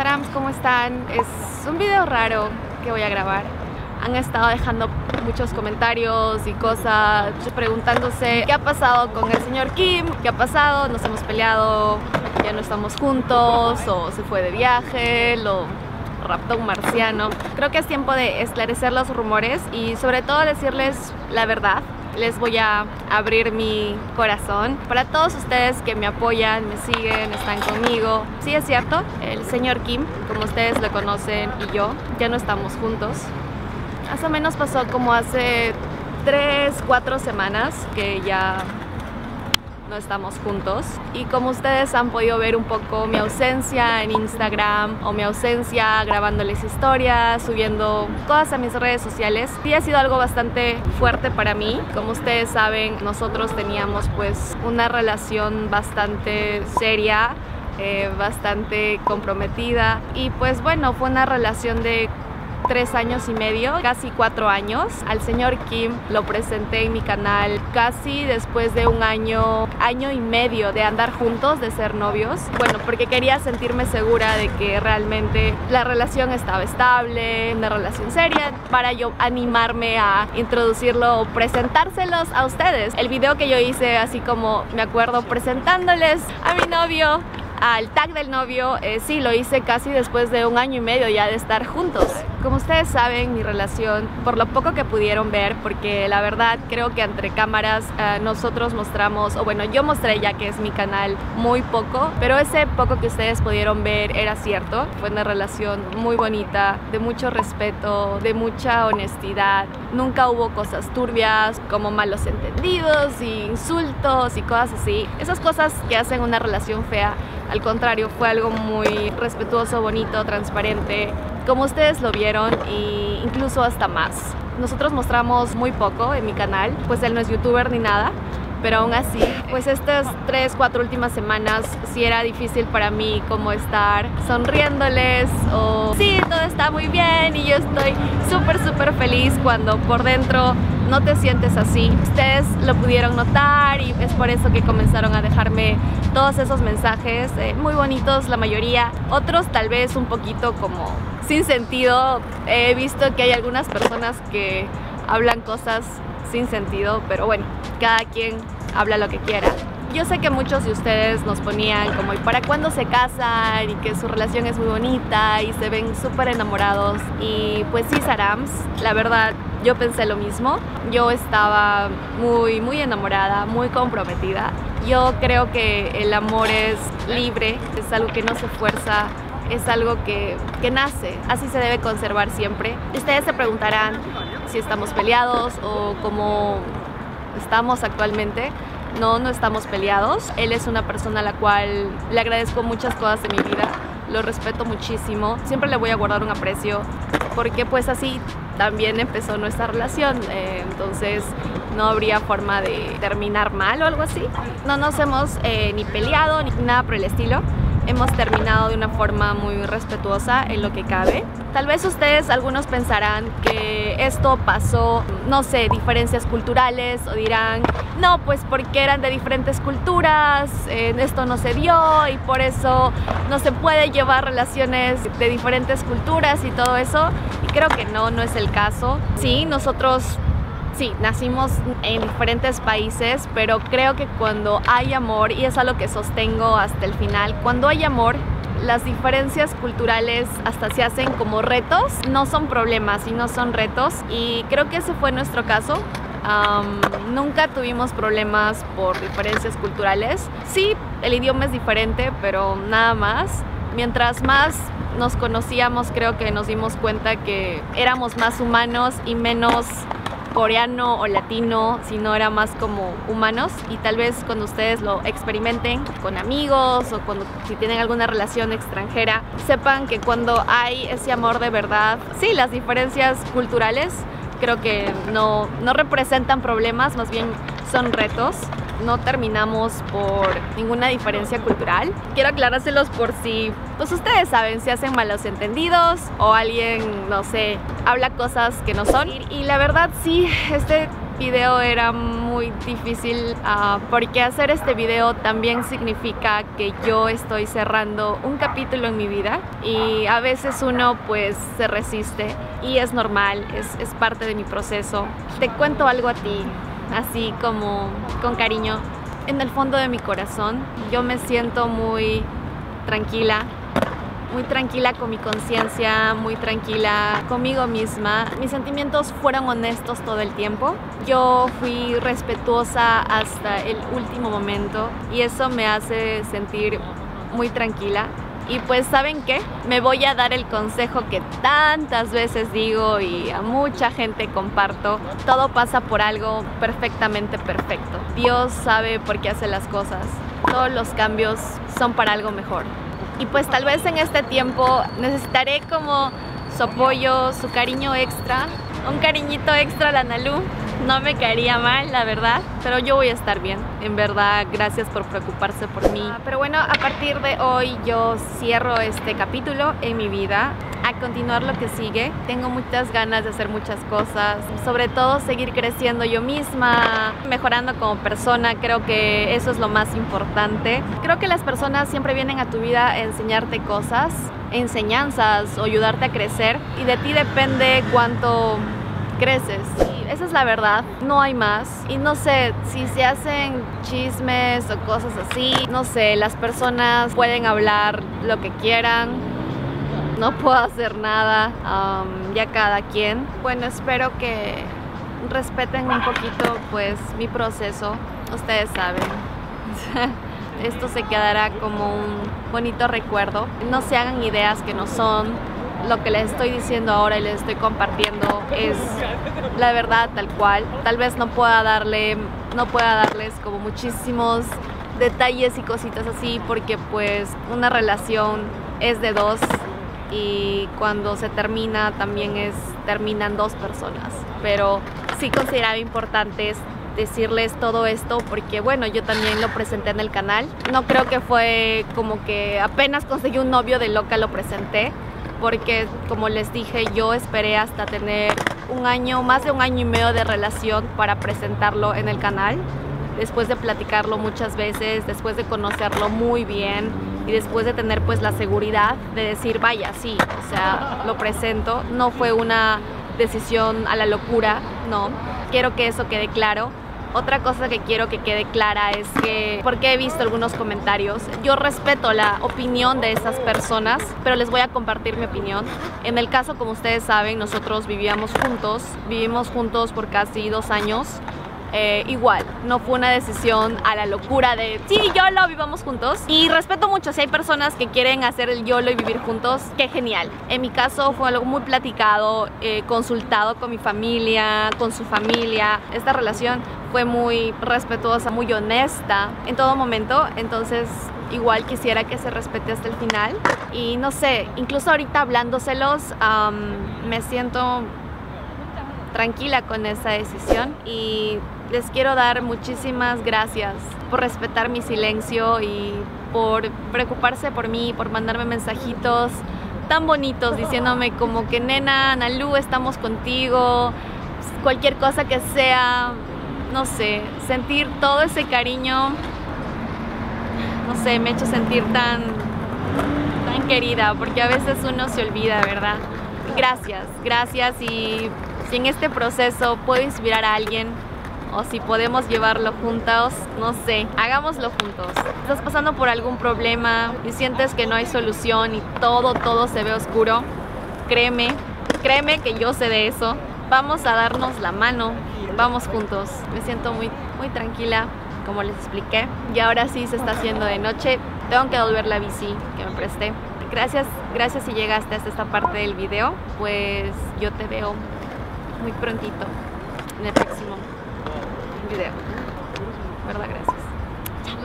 Sarams, ¿cómo están? Es un video raro que voy a grabar. Han estado dejando muchos comentarios y cosas, preguntándose qué ha pasado con el señor Kim, qué ha pasado, nos hemos peleado, ya no estamos juntos, o se fue de viaje, lo raptó un marciano. Creo que es tiempo de esclarecer los rumores y sobre todo decirles la verdad. Les voy a abrir mi corazón para todos ustedes que me apoyan, me siguen, están conmigo. Sí, es cierto, el señor Kim, como ustedes lo conocen, y yo ya no estamos juntos. Más o menos pasó como hace 3-4 semanas que ya no estamos juntos. Y como ustedes han podido ver un poco mi ausencia en Instagram o mi ausencia grabándoles historias, subiendo cosas a mis redes sociales, sí ha sido algo bastante fuerte para mí. Como ustedes saben, nosotros teníamos pues una relación bastante seria, bastante comprometida, y pues bueno, fue una relación de 3 años y medio, casi 4 años. Al señor Kim lo presenté en mi canal casi después de un año y medio de andar juntos, de ser novios. Bueno, porque quería sentirme segura de que realmente la relación estaba estable, una relación seria, para yo animarme a introducirlo o presentárselos a ustedes. El video que yo hice, así como me acuerdo presentándoles a mi novio, al tag del novio, sí, lo hice casi después de 1 año y medio ya de estar juntos. Como ustedes saben, mi relación, por lo poco que pudieron ver, porque la verdad creo que entre cámaras nosotros mostramos, o bueno, yo mostré, ya que es mi canal, muy poco, pero ese poco que ustedes pudieron ver era cierto. Fue una relación muy bonita, de mucho respeto, de mucha honestidad. Nunca hubo cosas turbias como malos entendidos y insultos y cosas así. Esas cosas que hacen una relación fea. Al contrario, fue algo muy respetuoso, bonito, transparente, como ustedes lo vieron, e incluso hasta más. Nosotros mostramos muy poco en mi canal, pues él no es youtuber ni nada, pero aún así, pues estas 3-4 últimas semanas sí era difícil para mí como estar sonriéndoles o sí, todo está muy bien y yo estoy súper feliz, cuando por dentro no te sientes así. Ustedes lo pudieron notar y es por eso que comenzaron a dejarme todos esos mensajes muy bonitos, la mayoría. Otros tal vez un poquito como sin sentido. He visto que hay algunas personas que hablan cosas sin sentido, pero bueno, cada quien habla lo que quiera. Yo sé que muchos de ustedes nos ponían como ¿y para cuándo se casan? Y que su relación es muy bonita y se ven súper enamorados. Y pues sí, Sarams, la verdad yo pensé lo mismo. Yo estaba muy enamorada, muy comprometida. Yo creo que el amor es libre, es algo que no se fuerza, es algo que nace, así se debe conservar siempre. Ustedes se preguntarán si estamos peleados o cómo estamos actualmente. No estamos peleados. Él es una persona a la cual le agradezco muchas cosas de mi vida, lo respeto muchísimo, siempre le voy a guardar un aprecio, porque pues así también empezó nuestra relación, entonces no habría forma de terminar mal o algo así. No nos hemos ni peleado ni nada por el estilo. Hemos terminado de una forma muy respetuosa en lo que cabe. Tal vez ustedes, algunos pensarán que esto pasó, no sé, diferencias culturales, o dirán, no, pues porque eran de diferentes culturas, esto no se dio y por eso no se puede llevar relaciones de diferentes culturas y todo eso. Y creo que no es el caso. Sí, nosotros sí, nacimos en diferentes países, pero creo que cuando hay amor, y es algo que sostengo hasta el final, cuando hay amor, las diferencias culturales hasta se hacen como retos, no son problemas, sino son retos, y creo que ese fue nuestro caso. Nunca tuvimos problemas por diferencias culturales. Sí, el idioma es diferente, pero nada más. Mientras más nos conocíamos, creo que nos dimos cuenta que éramos más humanos y menos coreano o latino, sino era más como humanos. Y tal vez cuando ustedes lo experimenten con amigos o si tienen alguna relación extranjera, sepan que cuando hay ese amor de verdad, sí, las diferencias culturales creo que no representan problemas, más bien son retos. No terminamos por ninguna diferencia cultural. Quiero aclarárselos por si, pues ustedes saben, si hacen malos entendidos o alguien, no sé, habla cosas que no son. Y la verdad sí, este video era muy muy difícil porque hacer este video también significa que yo estoy cerrando un capítulo en mi vida y a veces uno pues se resiste y es normal, es parte de mi proceso. Te cuento algo a ti, así como con cariño. En el fondo de mi corazón yo me siento muy tranquila con mi conciencia, muy tranquila conmigo misma. Mis sentimientos fueron honestos todo el tiempo. Yo fui respetuosa hasta el último momento y eso me hace sentir muy tranquila. Y pues, ¿saben qué? Me voy a dar el consejo que tantas veces digo y a mucha gente comparto. Todo pasa por algo perfectamente perfecto. Dios sabe por qué hace las cosas. Todos los cambios son para algo mejor. Y pues tal vez en este tiempo necesitaré como su apoyo, su cariño extra, un cariñito extra a la Nalu. No me caería mal, la verdad, pero yo voy a estar bien. En verdad, gracias por preocuparse por mí. Pero bueno, a partir de hoy yo cierro este capítulo en mi vida. A continuar lo que sigue. Tengo muchas ganas de hacer muchas cosas, sobre todo seguir creciendo yo misma, mejorando como persona. Creo que eso es lo más importante. Creo que las personas siempre vienen a tu vida a enseñarte cosas, enseñanzas o ayudarte a crecer, y de ti depende cuánto creces. Y esa es la verdad, no hay más. Y no sé, si se hacen chismes o cosas así, no sé, las personas pueden hablar lo que quieran. No puedo hacer nada, ya cada quien. Bueno, espero que respeten un poquito pues mi proceso. Ustedes saben, esto se quedará como un bonito recuerdo. No se hagan ideas que no son. Lo que les estoy diciendo ahora y les estoy compartiendo es la verdad tal cual. Tal vez no pueda darles como muchísimos detalles y cositas así, porque pues una relación es de dos. Y cuando se termina también terminan dos personas, pero sí consideraba importante decirles todo esto porque bueno, yo también lo presenté en el canal. No creo que fue como que apenas conseguí un novio de loca lo presenté, porque como les dije, yo esperé hasta tener más de un año y medio de relación para presentarlo en el canal, después de platicarlo muchas veces, después de conocerlo muy bien y después de tener pues la seguridad de decir, vaya, sí, o sea, lo presento. No fue una decisión a la locura, no. Quiero que eso quede claro. Otra cosa que quiero que quede clara es que, porque he visto algunos comentarios, yo respeto la opinión de esas personas, pero les voy a compartir mi opinión. En el caso, como ustedes saben, nosotros vivimos juntos por casi 2 años. Igual, no fue una decisión a la locura de sí, YOLO, vivamos juntos. Y respeto mucho si hay personas que quieren hacer el YOLO y vivir juntos, qué genial. En mi caso fue algo muy platicado, consultado con mi familia, con su familia. Esta relación fue muy respetuosa, muy honesta en todo momento. Entonces igual quisiera que se respete hasta el final. Y no sé, incluso ahorita hablándoselos, me siento tranquila con esa decisión y les quiero dar muchísimas gracias por respetar mi silencio y por preocuparse por mí, por mandarme mensajitos tan bonitos diciéndome como que nena, Nalu, estamos contigo, cualquier cosa que sea, no sé, sentir todo ese cariño, no sé, me ha hecho sentir tan querida, porque a veces uno se olvida, ¿verdad? Gracias, y si en este proceso puedo inspirar a alguien o si podemos llevarlo juntos, no sé, hagámoslo juntos. Estás pasando por algún problema y sientes que no hay solución y todo se ve oscuro, créeme que yo sé de eso. Vamos a darnos la mano, vamos juntos. Me siento muy tranquila, como les expliqué. Y ahora sí se está haciendo de noche, tengo que devolver la bici que me presté. Gracias si llegaste hasta esta parte del video, pues yo te veo muy prontito en el próximo video. ¿Verdad? Gracias. Chao.